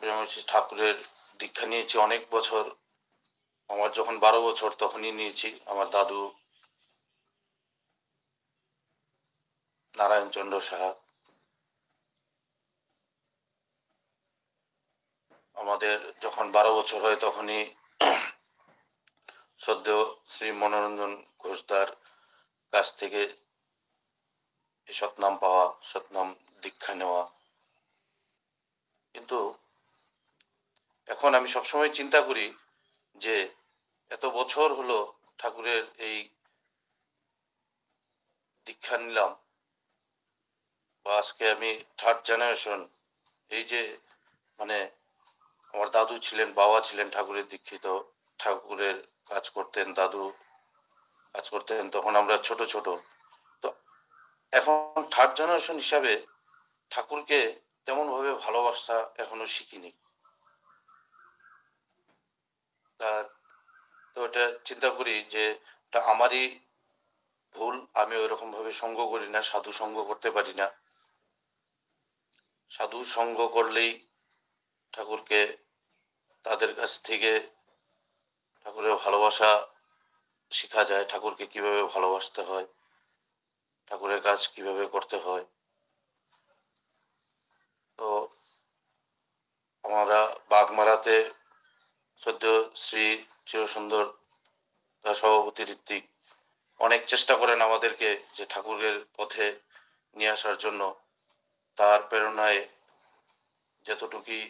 প্রেমাশিস ঠাকুরের দীক্ষা নিয়েছি অনেক বছর। আমার যখন 12 বছর তখনই নিয়েছি। আমার দাদু নারায়ণচন্দ্র সাহা। আমাদের যখন 12 বছর হয় তখনই শ্রদ্ধেয় শ্রী মনোরঞ্জন ঘোষদার কাছ থেকে সৎনাম পাওয়া, সৎনাম দীক্ষা নেওয়া। কিন্তু এখন আমি সবসময় চিন্তা করি যে এত বছর হলো ঠাকুরের এই দীক্ষা নিলাম, বা আজকে আমি থার্ড জেনারেশন। এই যে মানে আমার দাদু ছিলেন, বাবা ছিলেন ঠাকুরের দীক্ষিত, ঠাকুরের কাজ করতেন, দাদু কাজ করতেন, তখন আমরা ছোট ছোট। তো এখন থার্ড জেনারেশন হিসাবে ঠাকুরকে তেমন ভাবে ভালোবাসা এখনো শিখিনি। তার তো এটা চিন্তা করি যে এটা আমারই ভুল। আমি ওইরকম ভাবে সঙ্গ করি না, সাধু সঙ্গ করতে পারি না। সাধু সঙ্গ করলেই ঠাকুরকে, তাদের কাছ থেকে ঠাকুরের ভালোবাসা শেখা যায়, ঠাকুরকে কিভাবে ভালোবাসতে হয়, ঠাকুরের কাজ কিভাবে করতে হয়। তো আমরা বাগমারাতে সদ্য শ্রী চিরসুন্দর সভাপতি ঋত্বিক অনেক চেষ্টা করেন আমাদেরকে যে ঠাকুরের পথে নিয়ে আসার জন্য। তার প্রেরণায় যতটুকুই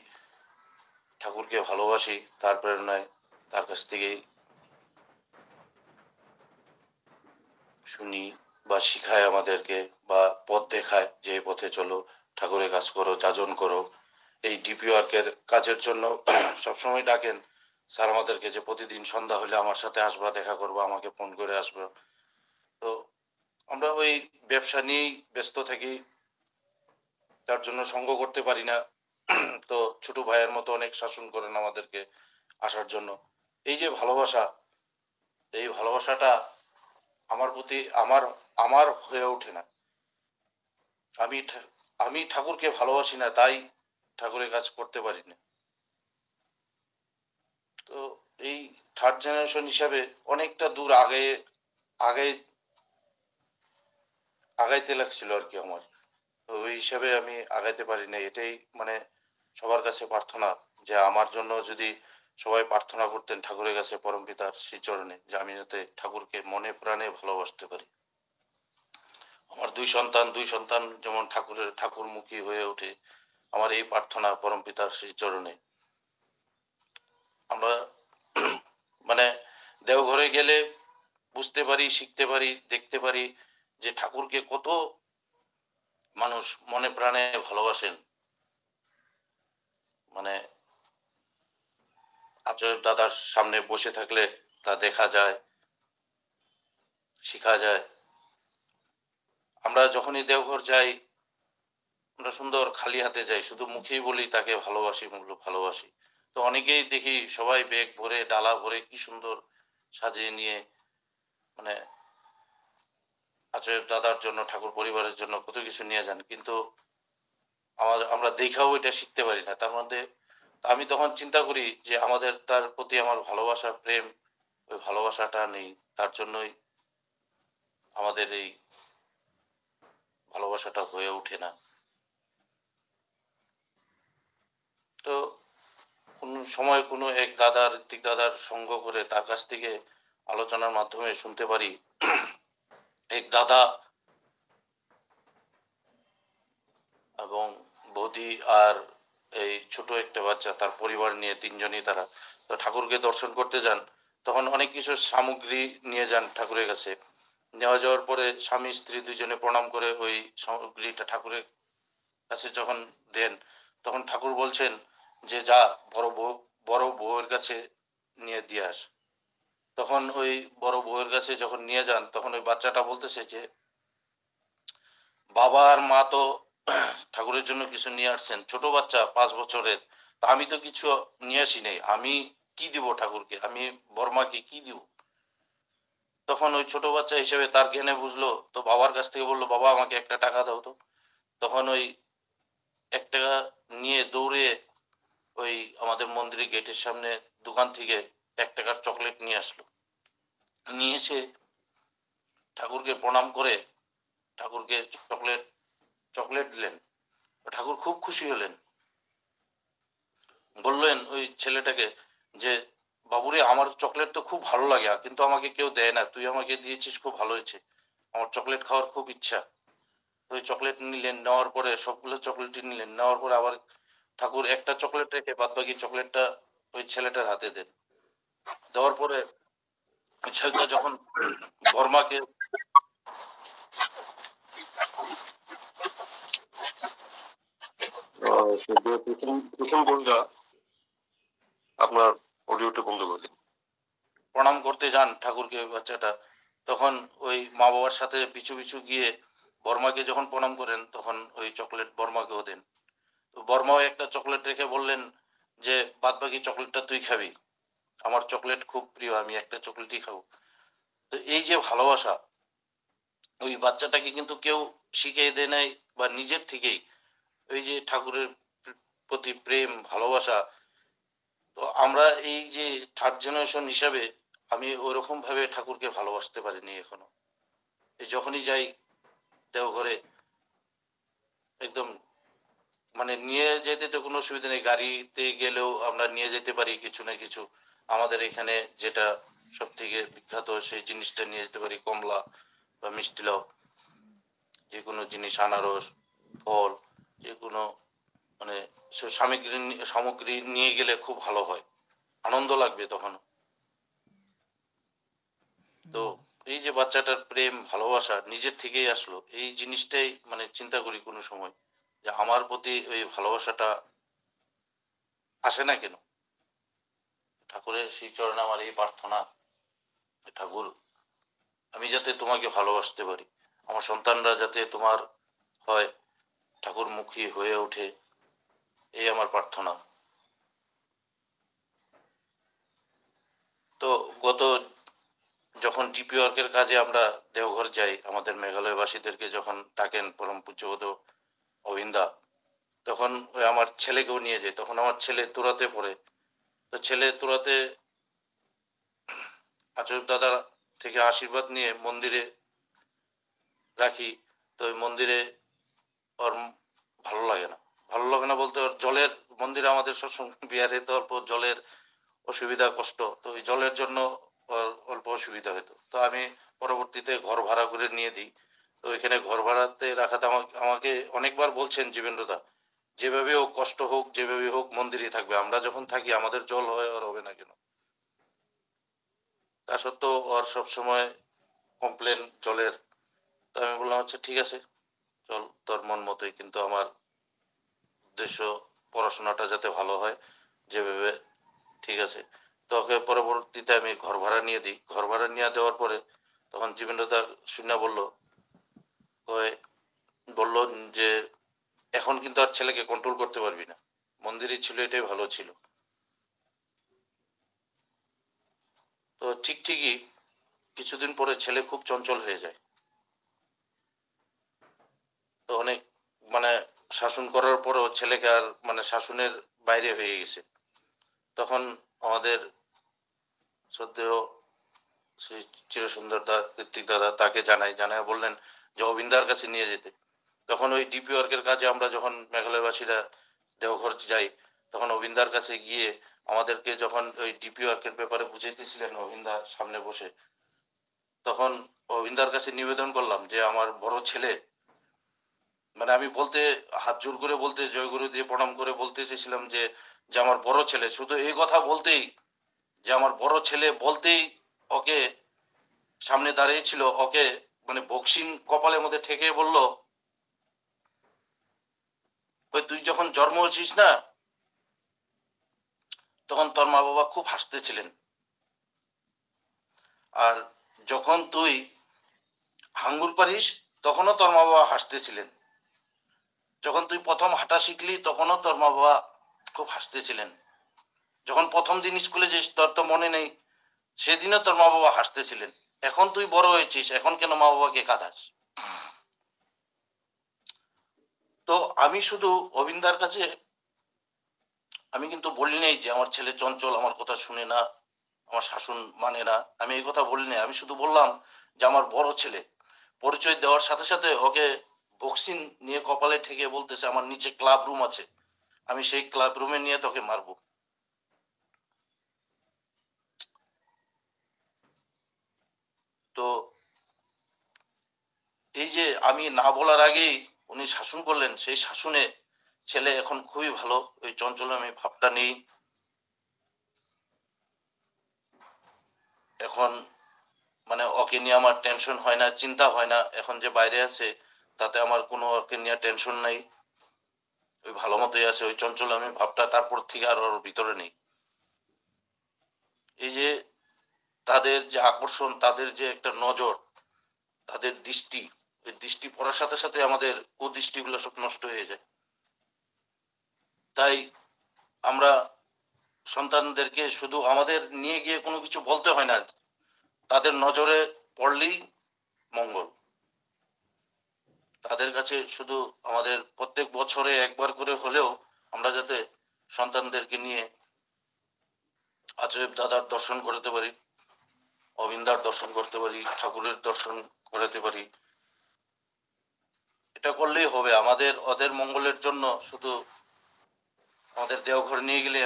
ঠাকুরকে ভালোবাসি, তার প্রেরণায় তার কাছ থেকেই শুনি বা শিখায় আমাদেরকে, বা পথ দেখায় যে এই পথে চলো, ঠাকুরের কাজ করো, যাজন করো। এই ডিপি ওয়ার্কের কাজের জন্য সবসময় ডাকেন স্যার আমাদেরকে যে প্রতিদিন সন্ধ্যা হলে আমার সাথে আসবা, দেখা করবো, আমাকে ফোন করে আসবে। তো আমরা ওই ব্যবসা নিয়েই ব্যস্ত থাকি, তার জন্য সঙ্গ করতে পারি না। তো ছোট ভাইয়ের মতো অনেক শাসন করেন আমাদেরকে আসার জন্য। এই যে ভালোবাসা, এই ভালোবাসাটা আমার প্রতি আমার আমার হয়ে ওঠে না। আমি আমি ঠাকুরকে ভালোবাসি না, তাই ঠাকুরের কাজ করতে পারি না। তো এই থার্ড জেনারেশন হিসাবে অনেকটা দূর আগে আগে আগাইতে লাগছিল আর কি আমার। তো ওই হিসাবে আমি আগাইতে পারি না। এটাই মানে সবার কাছে প্রার্থনা যে আমার জন্য যদি সবাই প্রার্থনা করতেন ঠাকুরের কাছে, পরম পিতার শ্রীচরণে, যে আমি যাতে ঠাকুরকে মনে প্রাণে ভালোবাসতে পারি। আমার দুই সন্তান যেমন ঠাকুরমুখী হয়ে ওঠে, আমার এই প্রার্থনা পরম পিতার শ্রীচরণে। আমরা মানে দেওঘরে গেলে বুঝতে পারি, শিখতে পারি, দেখতে পারি যে ঠাকুরকে কত মানুষ মনে প্রাণে ভালোবাসেন। মানে আচার্য দাদার সামনে বসে থাকলে তা দেখা যায়, শিখা যায়। আমরা যখনই দেওঘর যাই, আমরা সুন্দর খালি হাতে যাই, শুধু মুখেই বলি তাকে ভালোবাসি, ভালোবাসি। তো অনেকেই দেখি সবাই ব্যাগ ভরে, ডালা ভরে কি সুন্দর সাজিয়ে নিয়ে, মানে আচার্য দাদার জন্য, ঠাকুর পরিবারের জন্য কত কিছু নিয়ে যান, কিন্তু আমরা দেখাও এটা শিখতে পারি না। তার মধ্যে আমি তখন চিন্তা করি যে আমাদের তার প্রতি আমার ভালোবাসা, প্রেম, ওই ভালোবাসাটা নেই। তার জন্যই আমাদের এই ভালোবাসাটা হয়ে ওঠে না। তো কোন সময় কোনো এক দাদার, ঋত্বিক দাদার সঙ্গ করে তার কাছ থেকে আলোচনার মাধ্যমে শুনতে পারি এক দাদা এবং বৌদি আর এই ছোট একটা বাচ্চা, তার পরিবার নিয়ে তিনজনই তারা তো ঠাকুরকে দর্শন করতে যান। তখন অনেক কিছু সামগ্রী নিয়ে যান ঠাকুরের কাছে। নেওয়া যাওয়ার পরে স্বামী স্ত্রী দুজনে প্রণাম করে ওই সামগ্রীটা ঠাকুরের কাছে যখন দেন, তখন ঠাকুর বলছেন যে যা বড় বউয়ের কাছে নিয়ে দিয়ে আস। তখন ওই বড় বউয়ের কাছে যখন নিয়ে যান, তখন ওই বাচ্চাটা বলতেছে যে বাবা আর মা তো ঠাকুরের জন্য কিছু নিয়ে আসছেন, ছোট বাচ্চা 5 বছরের, তা আমি তো কিছু নিয়ে আসি নাই, আমি কি দিব ঠাকুরকে, আমি বর্মাকে কি দিব। তখন ওই ছোট বাচ্চা হিসেবে তার জ্ঞানে বুঝলো, তো বাবার কাছ থেকে বললো বাবা আমাকে একটা টাকা দাও তো। তখন ওই 1 টাকা নিয়ে দৌড়ে ওই গেটের সামনে দোকান থেকে 1 টাকার চকলেট নিয়ে আসলো। নিয়ে এসে ঠাকুরকে প্রণাম করে ঠাকুরকে চকলেট দিলেন। ঠাকুর খুব খুশি হলেন। বললেন ওই ছেলেটাকে যে, বাবুরে আমার চকলেট তো খুব ভালো লাগে, কিন্তু আমাকে কেউ দেয় না, তুই আমাকে দিয়েছিস, খুব ভালো হয়েছে, আমার চকলেট খাওয়ার খুব ইচ্ছা। ওই চকলেট নিলেন, নেওয়ার পরে সবগুলো চকলেটই নিলেন, নেওয়ার পরে আবার ঠাকুর একটা চকলেট রেখে বাদ বাকি চকলেটটা ওই ছেলেটার হাতে দেন। দেওয়ার পরে ওই ছেলেটা যখন বর্মাকে প্রথম বলটা আপনার অডিওটা বন্ধ করে প্রণাম করতে যান ঠাকুরকে ওই বাচ্চাটা, তখন ওই মা বাবার সাথে পিছু পিছু গিয়ে বর্মাকে যখন প্রণাম করেন তখন ওই চকলেট বর্মাকেও দেন। তো বর্মাও একটা চকলেট রেখে বললেন যে বাদ বাকি চকলেটটা তুই খাবি, আমার চকলেট খুব প্রিয়, আমি একটা চকলেটই খাবো। তো এই যে ভালোবাসা, ওই বাচ্চাটাকে কিন্তু কেউ শিখিয়ে দেয় নাই, বা নিজের থেকেই ওই যে ঠাকুরের প্রতি প্রেম ভালোবাসা। তো আমরা এই যে থার্ড জেনারেশন হিসাবে আমি ওরকম ভাবে ঠাকুরকে ভালোবাসতে পারিনি এখনো। এই যখনই যাই দেওঘরে একদম মানে নিয়ে যেতে তো কোনো অসুবিধা নেই, গাড়িতে গেলেও আমরা নিয়ে যেতে পারি কিছু না কিছু। আমাদের এখানে যেটা সব থেকে বিখ্যাত সেই জিনিসটা নিয়ে যেতে পারি, কমলা বা মিষ্টি লাউ, যে কোনো জিনিস, আনারস, ফল, যে কোনো মানে সব সামগ্রী নিয়ে গেলে খুব ভালো হয়, আনন্দ লাগবে তখন। তো এই যে বাচ্চাটার প্রেম ভালোবাসা নিজের থেকেই আসলো, এই জিনিসটাই মানে চিন্তা করি কোনো সময় যে আমার প্রতি ওই ভালোবাসাটা আসে না কেন। ঠাকুরের শ্রীচরণে আমার এই প্রার্থনা, ঠাকুর আমি যাতে তোমাকে ভালোবাসতে পারি, আমার সন্তানরা যাতে তোমার হয়, ঠাকুর মুখী হয়ে ওঠে, এই আমার প্রার্থনা। তো গত যখন ডিপি ওয়ার্কের কাজে আমরা দেওঘর যাই, আমাদের মেঘালয়বাসীদেরকে যখন ডাকেন পরম পূজ্যবোধ অবিন্দা, তখন ওই আমার ছেলেকেও নিয়ে যাই, তখন আমার ছেলে তুরাতে পড়ে। তো ছেলে তুরাতে আচার্য দাদা থেকে আশীর্বাদ নিয়ে মন্দিরে রাখি। তো ওই মন্দিরে ওর ভালো লাগে না, ভালো লাগে না বলতে ওর জলের, মন্দিরে আমাদের সবসময় বিহারে তো অল্প জলের অসুবিধা কষ্ট, তো ওই জলের জন্য ওর অল্প অসুবিধা হতো। তো আমি পরবর্তীতে ঘর ভাড়া করে নিয়ে দিই। তো ওইখানে ঘর ভাড়াতে রাখাতে আমাকে আমাকে অনেকবার বলছেন জীবেন্দ্রদা, যেভাবে হোক কষ্ট হোক যেভাবে হোক মন্দিরে থাকবে, আমরা যখন থাকি আমাদের জল হয় আর হবে না কেন। তা সত্ত্বেও ওর সবসময় কমপ্লেন জলের। তো আমি বললাম আচ্ছা ঠিক আছে, চল তোর মন মতোই, কিন্তু আমার উদ্দেশ্য পড়াশোনাটা যাতে ভালো হয়, যেভাবে ঠিক আছে। তো ওকে পরবর্তীতে আমি ঘর ভাড়া নিয়ে দিই। ঘর ভাড়া নিয়ে দেওয়ার পরে তখন জীবেন্দ্রদা শুনে বললো, কয় বললো যে এখন কিন্তু আর ছেলেকে কন্ট্রোল করতে পারবি না, মন্দিরে ছিল এটাই ভালো ছিল। তো ঠিকই কিছুদিন পরে ছেলে খুব চঞ্চল হয়ে যায়। তো অনেক মানে শাসন করার পরও ছেলেকে আর মানে শাসনের বাইরে হয়ে গেছে। তখন আমাদের শ্রদ্ধেয় শ্রী চিরসুন্দর ঋত্বিক দাদা তাকে জানায় বললেন যে অবিন্দার কাছে নিয়ে যেতে। তখন ওই ডিপি ওয়ার্কের কাজে আমরা যখন মেঘালয়বাসীরা দেওঘর যাই, তখন অবিন্দার কাছে গিয়ে আমাদেরকে যখন ওই ডিপি ওয়ার্কের ব্যাপারে বুঝাইতেছিলেন অবিন্দার সামনে বসে, তখন অবিন্দার কাছে নিবেদন করলাম যে আমার বড় ছেলে, মানে আমি বলতে হাত জোর করে বলতে জয়গুরু দিয়ে প্রণাম করে বলতে চেয়েছিলাম যে যে আমার বড় ছেলে, শুধু এই কথা বলতেই, যে আমার বড় ছেলে বলতেই ওকে সামনে দাঁড়িয়েছিল, ওকে মানে বক্সিং কপালের মধ্যে ঠেকে বলল, ওই তুই যখন জন্ম হয়েছিস না তখন তোর মা বাবা খুব হাসতেছিলেন, আর যখন তুই হাঙ্গুর পারিস তখনও তোর মা বাবা হাসতেছিলেন, যখন তুই প্রথম হাঁটা শিখলি তখনও তোর মা বাবা খুব হাসতেছিলেন, যখন প্রথম দিন স্কুলে যাস তোর তো মনে নেই, সেদিনও তোর মা বাবা হাসতেছিলেন, এখন তুই বড় হয়েছিস এখন কেন মা বাবাকে কাঁদাস। তো আমি শুধু অবিন্দার কাছে আমি কিন্তু বলি নাই যে আমার ছেলে চঞ্চল, আমার কথা শুনে না, আমার শাসন মানে না। আমি এই কথা বলি নাই। আমি শুধু বললাম যে আমার বড় ছেলে। পরিচয় দেওয়ার সাথে, সাথে ওকে বক্সিং নিয়ে কপালে ঠেকিয়ে বলতেছে আমার নিচে ক্লাব রুম আছে। আমি সেই ক্লাব রুমে নিয়ে তোকে মারবো। তো এই যে আমি না বলার আগেই উনি শাসন করলেন, সেই শাসনে ছেলে এখন খুবই ভালো। ওই চঞ্চলামি ভাবটা নেই। এখন মানে ওকে নিয়ে আমার টেনশন হয় না, চিন্তা হয় না। এখন যে বাইরে আছে তাতে আমার কোনো ওকে নিয়ে টেনশন নাই। ওই ভালো মতোই আছে। ওই চঞ্চলামি ভাবটা তারপর থেকে আর ওর ভিতরে নেই। এই যে তাদের যে আকর্ষণ, তাদের যে একটা নজর, তাদের দৃষ্টি, ওই দৃষ্টি পড়ার সাথে সাথে আমাদের কুদৃষ্টিগুলো সব নষ্ট হয়ে যায়। তাই আমরা সন্তানদেরকে শুধু আমাদের নিয়ে গিয়ে কোনো কিছু বলতে হয় না, তাদের নজরে পড়লেই মঙ্গল। তাদের কাছে শুধু আমাদের প্রত্যেক বছরে একবার করে হলেও আমরা যাতে সন্তানদেরকে নিয়ে আচেব দাদার দর্শন করাতে পারি, অবিন্দার দর্শন করতে পারি, ঠাকুরের দর্শন করাতে পারি। এটা করলেই হবে আমাদের, ওদের মঙ্গলের জন্য। শুধু আমাদের দেওঘর নিয়ে গেলে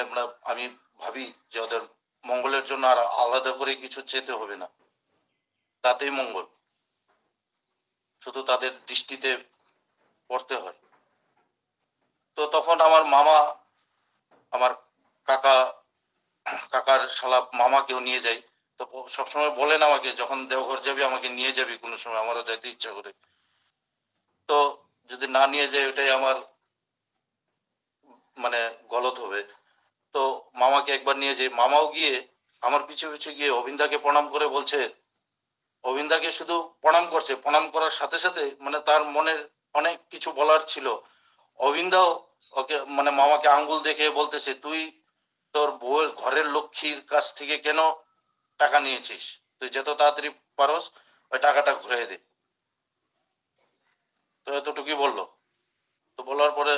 আমি ভাবি যে ওদের মঙ্গলের জন্য আর আলাদা করে কিছু চেতে হবে না, তাতেই মঙ্গল। শুধু তাদের দৃষ্টিতে পড়তে হয়। তো তখন আমার মামা, আমার কাকা, কাকার শালা মামাকেও নিয়ে যাই। তো সবসময় বলেন আমাকে, যখন দেওঘর যাবি আমাকে নিয়ে যাবি কোনো সময়, আমারও যাইতে ইচ্ছা করে। তো যদি না নিয়ে যাই ওটাই আমার মানে গলত হবে। তো মামাকে একবার নিয়ে যাই। মামাও গিয়ে আমার পিছু পিছু গিয়ে অবিন্দাকে প্রণাম করে বলছে, অবিন্দাকে শুধু প্রণাম করছে, প্রণাম করার সাথে সাথে মানে তার মনের অনেক কিছু বলার ছিল। অবিন্দাও ওকে মানে মামাকে আঙ্গুল দেখে বলতেছে, তুই তোর বউয়ের ঘরের লক্ষ্মীর কাছ থেকে কেন টাকা নিয়েছিস? তুই যত তাড়াতাড়ি পারস ওই টাকাটা ঘুরে দে। তো এতটুকুই বললো। তো বলার পরে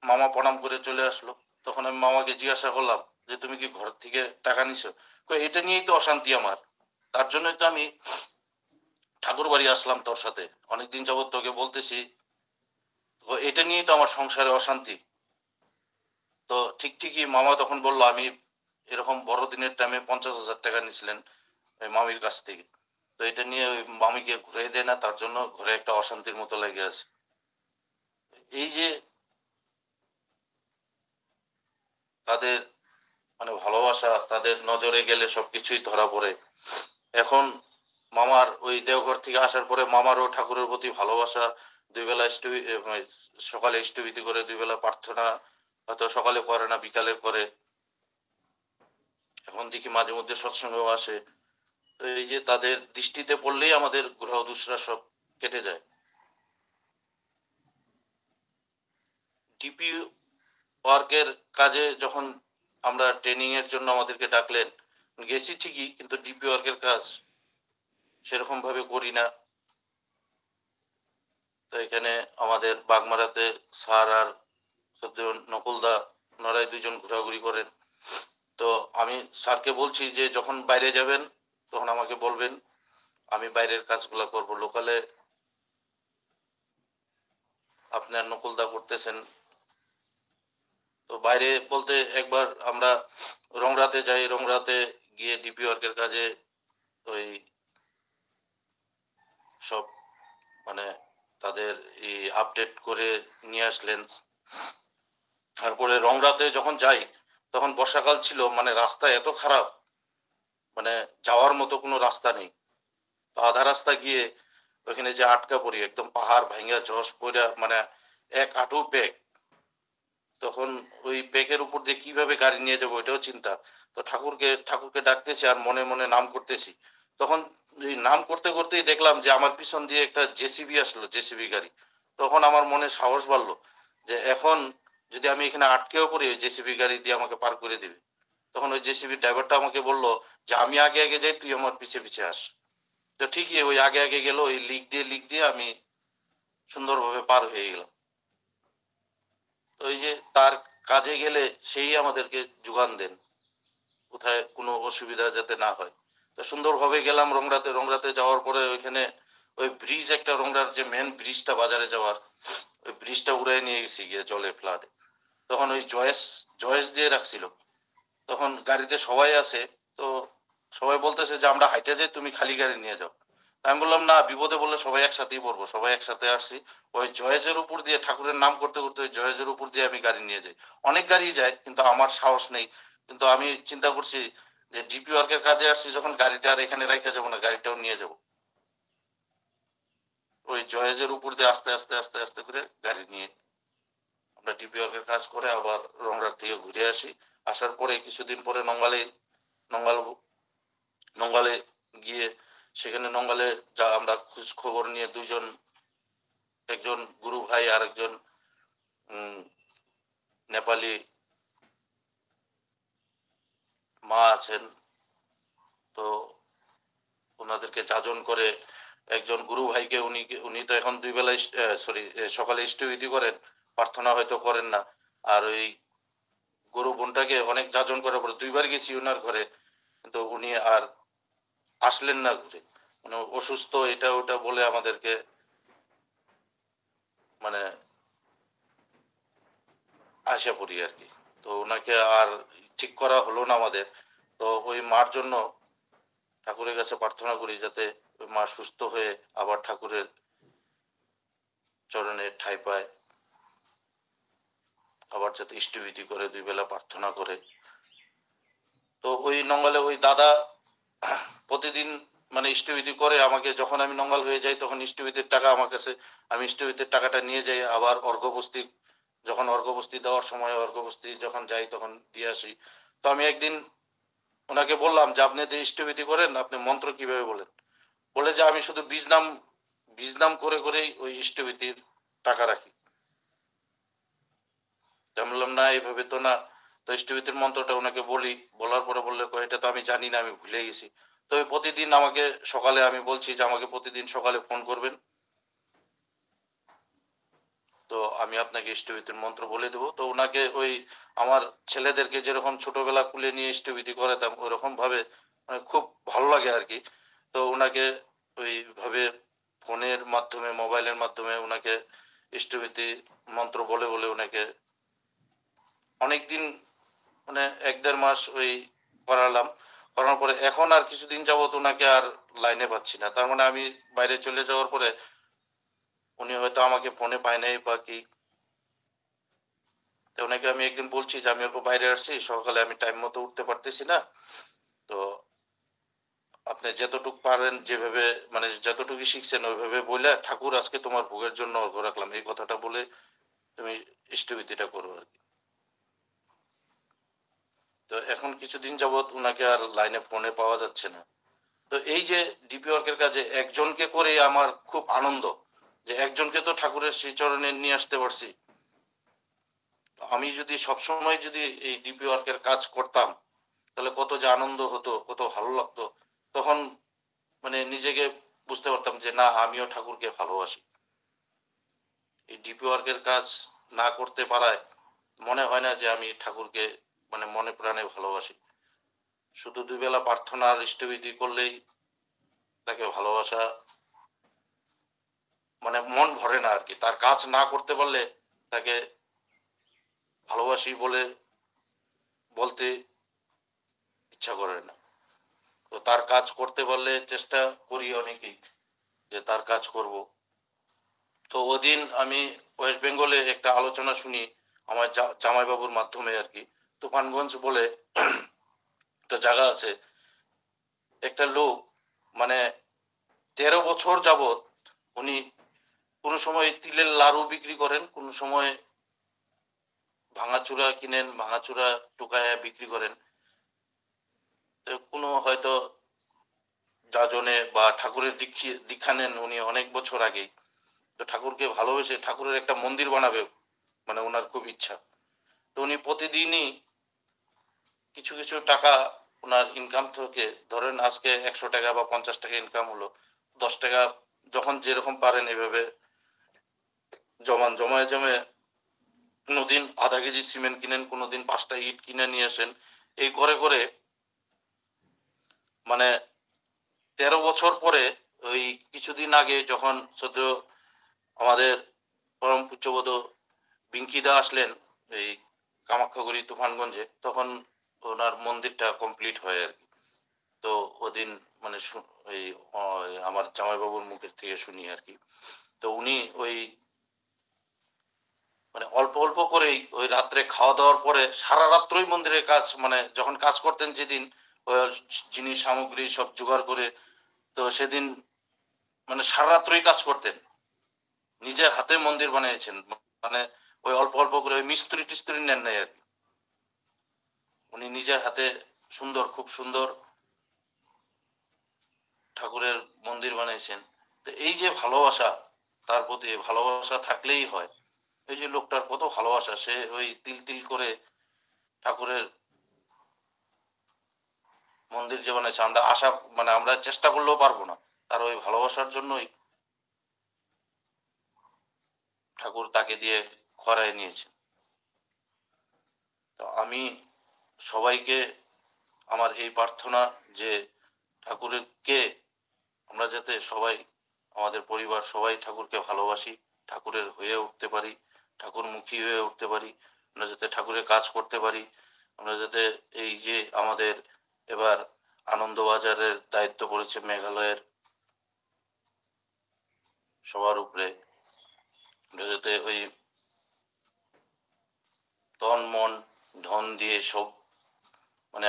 মামা প্রণাম করে চলে আসলো। তখন আমি মামাকে জিজ্ঞাসা করলাম যে তুমি কি ঘর থেকে টাকা নিছো? এটা নিয়েই তো অশান্তি আমার, তার জন্যই তো আমি ঠাকুর বাড়ি আসলাম তোর সাথে, অনেকদিন যাবত তোকে বলতেছি। এটা নিয়েই তো আমার সংসারে অশান্তি। তো ঠিকই মামা তখন বললো, আমি এরকম বড়দিনের টাইমে 50,000 টাকা নিছিলেন ওই মামির কাছ থেকে। তো এটা নিয়ে ওই মামিকে ঘুরে দেয় না, তার জন্য ঘরে একটা অশান্তির মতো লেগে আছে। এই যে তাদের মানে ভালোবাসা, তাদের নজরে গেলে সবকিছুই ধরা পড়ে। এখন মামার ওই দেওঘর থেকে আসার পরে মামারও ঠাকুরের প্রতি ভালোবাসা। দুই বেলা সকালে স্থবিতি করে, দুই বেলা প্রার্থনা হয়তো সকালে করে না, বিকালে করে। এখন দেখি মাঝে মধ্যে সৎসঙ্গও আসে। তো এই যে তাদের দৃষ্টিতে পড়লেই আমাদের গ্রহ দুসরা সব কেটে যায়। ডিপি ওয়ার্কের কাজে যখন আমরা ট্রেনিং এর জন্য আমাদেরকে ডাকলেন, গেছি ঠিকই, কিন্তু ডিপি ওয়ার্কের কাজ সেরকম ভাবে করি না। তো এখানে আমাদের বাগমারাতে স্যার আর সদ্য নকুলদা, ওনারাই দুইজন ঘোরাঘুরি করেন। তো আমি স্যারকে বলছি যে যখন বাইরে যাবেন তখন আমাকে বলবেন, আমি বাইরের কাজগুলো করব। লোকালে আপনার নকুলদা করতেছেন। তো বাইরে বলতে একবার আমরা রংরাতে যাই, রংরাতে গিয়ে ডিপি ওয়ার্কের কাজে ওই সব মানে তাদের আপডেট করে নিয়ে আসলেন। তারপরে রংরাতে যখন যাই তখন বর্ষাকাল ছিল, মানে রাস্তা এত খারাপ, মানে যাওয়ার মতো কোনো রাস্তা নেই। তো আধা রাস্তা গিয়ে ওখানে যে আটকা পড়ি, একদম পাহাড় ভাঙ্গা ধস পড়া, মানে এক হাঁটু পেক। তখন ওই পেকের উপর দিয়ে কিভাবে গাড়ি নিয়ে যাবো ওইটাও চিন্তা। তো ঠাকুরকে ডাকতেছি আর মনে মনে নাম করতেছি। তখন এই নাম করতে করতেই দেখলাম যে আমার পিছন দিয়ে একটা জেসিবি আসলো, জেসিবি গাড়ি। তখন আমার মনে সাহস বাড়লো যে এখন যদি আমি এখানে আটকেও পড়ি, ওই জেসিবি গাড়ি দিয়ে আমাকে পার করে দিবে। তখন ওই জেসিবি ড্রাইভারটা আমাকে বললো যে আমি আগে আগে যাই, তুই আমার পিছে পিছে আস। তো ঠিকই ওই আগে আগে গেল, ওই লিক দিয়ে আমি সুন্দরভাবে পার হয়ে গেলাম। তো এই যে তার কাজে গেলে সেই আমাদেরকে যোগান দেন, কোথায় কোনো অসুবিধা যাতে না হয়। তো সুন্দরভাবে গেলাম রংরাতে। রংরাতে যাওয়ার পরে ওইখানে ওই ব্রিজ একটা, রংরার যে মেন ব্রিজটা বাজারে যাওয়ার, ওই ব্রিজটা উড়াই নিয়ে গেছি গিয়ে জলে, ফ্লাডে। তখন ওই জয়েস জয়েস দিয়ে রাখছিল। তখন গাড়িতে সবাই আছে, তো সবাই বলতেছে যে আমরা হাইটে যাই, তুমি খালি গাড়ি নিয়ে যাও। আমি বললাম না, বিপদে বললে সবাই একসাথেই পড়বো, সবাই একসাথে আসছি। ওই জয়েজের উপর দিয়ে ঠাকুরের নাম করতে করতে ওই জয়েজের উপর দিয়ে আমি গাড়ি নিয়ে যাই। অনেক গাড়ি যায় কিন্তু আমার সাহস নেই। কিন্তু আমি চিন্তা করছি যে ডিপি ওয়ার্কের কাজে আসছি যখন, গাড়িটা আর এখানে রেখে যাবো না, গাড়িটাও নিয়ে যাবো। ওই জয়েজের উপর দিয়ে আস্তে আস্তে আস্তে আস্তে করে গাড়ি নিয়ে আমরা ডিপি ওয়ার্কের কাজ করে আবার রংরার থেকে ঘুরে আসি। আসার পরে কিছুদিন পরে নঙ্গাল নঙ্গালে গিয়ে, সেখানে নঙ্গালে যা আমরা খোঁজ খবর নিয়ে দুইজন, একজন গুরু ভাই আর একজন নেপালি মা আছেন, তো ওনাদেরকে যাজন করে, একজন গুরু ভাইকে, উনি তো এখন দুই বেলা সকালে ইষ্টবিধি করেন, প্রার্থনা হয়তো করেন না। আর ওই গরু বোনটাকে অনেক যাজন করার পরে, দুইবার গেছি ওনার ঘরে, কিন্তু উনি আর আসলেন না ঘুরে, মানে অসুস্থ এটা ওটা বলে আমাদেরকে মানে আশা পড়ি আর কি। তো ওনাকে আর ঠিক করা হলো না আমাদের। তো ওই মার জন্য ঠাকুরের কাছে প্রার্থনা করি যাতে ওই মা সুস্থ হয়ে আবার ঠাকুরের চরণে ঠাঁই পায়, আবার যাতে ইষ্টবিধি করে, দুই বেলা প্রার্থনা করে। তো ওই নঙ্গালে ওই দাদা প্রতিদিন মানে ইষ্টবিধি করে আমাকে, যখন আমি নঙ্গাল হয়ে যাই তখন ইষ্টবিধির টাকা আমার কাছে, আমি ইষ্টবিধির টাকাটা নিয়ে যাই, আবার অর্ঘ্যবস্তি, যখন অর্ঘ্যবস্তি দেওয়ার সময় অর্ঘ্যবস্তি যখন যাই তখন দিয়ে আসি। তো আমি একদিন ওনাকে বললাম যে আপনি যে ইষ্টবিধি করেন, আপনি মন্ত্র কিভাবে বলেন? বলে যে আমি শুধু বীজ নাম করে করেই ওই ইষ্টবিধির টাকা রাখি। আমি বললাম না, এইভাবে তো না। তো ইষ্টবিধির মন্ত্রটা ওনাকে বলি, বলার পরে বললে এটা তো আমি জানি না, আমি ভুলে গেছি। তবে প্রতিদিন আমাকে সকালে, আমি বলছি যে আমাকে প্রতিদিন সকালে ফোন করবেন, তো আমি আপনাকে ইষ্টবিধির মন্ত্র বলে দেবো। তো ওনাকে ওই আমার ছেলেদেরকে যেরকম ছোটবেলা কুলে নিয়ে ইষ্টবিধি করাতাম ওরকম ভাবে, মানে খুব ভালো লাগে আর কি। তো ওনাকে ওইভাবে ফোনের মাধ্যমে, মোবাইলের মাধ্যমে ওনাকে ইষ্টবিধি মন্ত্র বলে বলে ওনাকে অনেকদিন, মানে 1-1.5 মাস ওই করালাম। করানোর পরে এখন আর কিছুদিন যাবত ওনাকে আর লাইনে পাচ্ছি না। তার মানে আমি বাইরে চলে যাওয়ার পরে উনি হয়তো আমাকে ফোনে পায় নাই বা কি। তো ওনাকে আমি একদিন বলছি যে আমি অল্প বাইরে আসছি, সকালে আমি টাইম মতো উঠতে পারতেছি না। তো আপনি যতটুকু পারেন, যেভাবে মানে যতটুকু শিখছেন ওইভাবে বলে, ঠাকুর আজকে তোমার ভোগের জন্য অর্ঘ্য রাখলাম, এই কথাটা বলে তুমি ইষ্টবিধিটা করো আর কি। তো এখন কিছুদিন যাবত উনাকে আর লাইনে ফোনে পাওয়া যাচ্ছে না। তো এই যে ডিপি ওয়ার্কের কাজে একজনকে করে আমার খুব আনন্দ, যে একজনকে তো ঠাকুরের শ্রীচরণে নিয়ে আসতে পারছি। আমি যদি সবসময় যদি এই ডিপি ওয়ার্কের কাজ করতাম তাহলে কত যে আনন্দ হতো, কত ভালো লাগতো। তখন মানে নিজেকে বুঝতে পারতাম যে না, আমিও ঠাকুরকে ভালোবাসি। এই ডিপি ওয়ার্কের কাজ না করতে পারায় মনে হয় না যে আমি ঠাকুরকে মানে মনে প্রাণে ভালোবাসি। শুধু দুই বেলা প্রার্থনা আর ইষ্টবিধি করলেই তাকে ভালোবাসা, মানে মন ভরে না আর কি। তার কাজ না করতে পারলে তাকে ভালোবাসি বলে বলতে ইচ্ছা করে না। তো তার কাজ করতে পারলে চেষ্টা করি অনেকেই যে তার কাজ করব। তো ওদিন আমি ওয়েস্ট বেঙ্গলে একটা আলোচনা শুনি আমার জামাইবাবুর মাধ্যমে আর কি। তুফানগঞ্জ বলে একটা জায়গা আছে, একটা লোক মানে 13 বছর যাবত উনি কোনো সময় তিলের লাড়ু বিক্রি করেন, কোনো সময় ভাঙাচুরা কিনেন, ভাঙাচুরা টোকায় বিক্রি করেন। কোনো হয়তো যাজনে বা ঠাকুরের দীক্ষা নেন উনি অনেক বছর আগেই। তো ঠাকুরকে ভালোবেসে ঠাকুরের একটা মন্দির বানাবে, মানে ওনার খুব ইচ্ছা। তো উনি প্রতিদিনই কিছু কিছু টাকা ওনার ইনকাম থেকে, ধরেন আজকে 100 টাকা বা 50 টাকা ইনকাম হলো, 10 টাকা যখন যেরকম পারেন এভাবে জমায় জমায় কোনোদিন আধা কেজি সিমেন্ট কিনেন, কোনোদিন 5টা ইট কিনে নিয়ে আসেন। এই করে করে মানে 13 বছর পরে ওই কিছুদিন আগে যখন সদ্য আমাদের পরম পূজ্যবোধ পিঙ্কিদা আসলেন এই কামাখ্যাগুড়ি তুফানগঞ্জে, তখন ওনার মন্দিরটা কমপ্লিট হয় আর কি। তো ওদিন মানে ওই আমার জামাইবাবুর মুখের থেকে শুনি আর কি। তো উনি ওই মানে অল্প অল্প করেই ওই রাত্রে খাওয়া দাওয়ার পরে সারা রাত্রই মন্দিরের কাজ, মানে যখন কাজ করতেন যেদিন ওই জিনিস সামগ্রী সব জোগাড় করে, তো সেদিন মানে সারা রাত্রই কাজ করতেন, নিজের হাতে মন্দির বানিয়েছেন। মানে ওই অল্প অল্প করে ওই মিস্ত্রি টিস্ত্রি নেন নাই আর কি। উনি নিজের হাতে সুন্দর, খুব সুন্দর ঠাকুরের মন্দির বানিয়েছেন। তো এই যে ভালোবাসা, তার প্রতি ভালোবাসা থাকলেই হয়। এই যে লোকটার কত ভালোবাসা, সে ওই তিল তিল করে ঠাকুরের মন্দির যে বানিয়েছে, আমরা আশা মানে আমরা চেষ্টা করলেও পারবো না। তার ওই ভালোবাসার জন্যই ঠাকুর তাকে দিয়ে করায় নিয়েছে। তো আমি সবাইকে আমার এই প্রার্থনা যে ঠাকুরকে আমরা যাতে সবাই, আমাদের পরিবার সবাই ঠাকুরকে ভালোবাসি, ঠাকুরের হয়ে উঠতে পারি, ঠাকুরমুখী হয়ে উঠতে পারি, আমরা যাতে ঠাকুরের কাজ করতে পারি, আমরা যাতে এই যে আমাদের এবার আনন্দবাজারের দায়িত্ব পড়েছে মেঘালয়ের সবার উপরে, আমরা যাতে ওই তন মন ধন দিয়ে সব মানে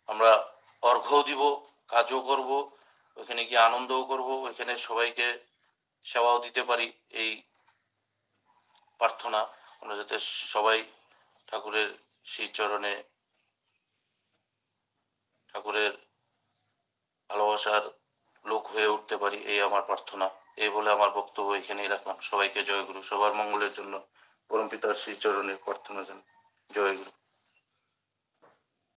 আমরা অর্ঘ্য দিব, কাজও করব, ওইখানে গিয়ে আনন্দও করব, ওইখানে সবাইকে সেবাও দিতে পারি। এই প্রার্থনা, আমরা যাতে সবাই ঠাকুরের শ্রীচরণে ঠাকুরের ভালোবাসার লোক হয়ে উঠতে পারি, এই আমার প্রার্থনা। এই বলে আমার বক্তব্য এখানেই রাখলাম। সবাইকে জয় গুরু, সবার মঙ্গলের জন্য পরমপিতার শ্রীচরণে প্রার্থনা জানাই। জয় গুরু।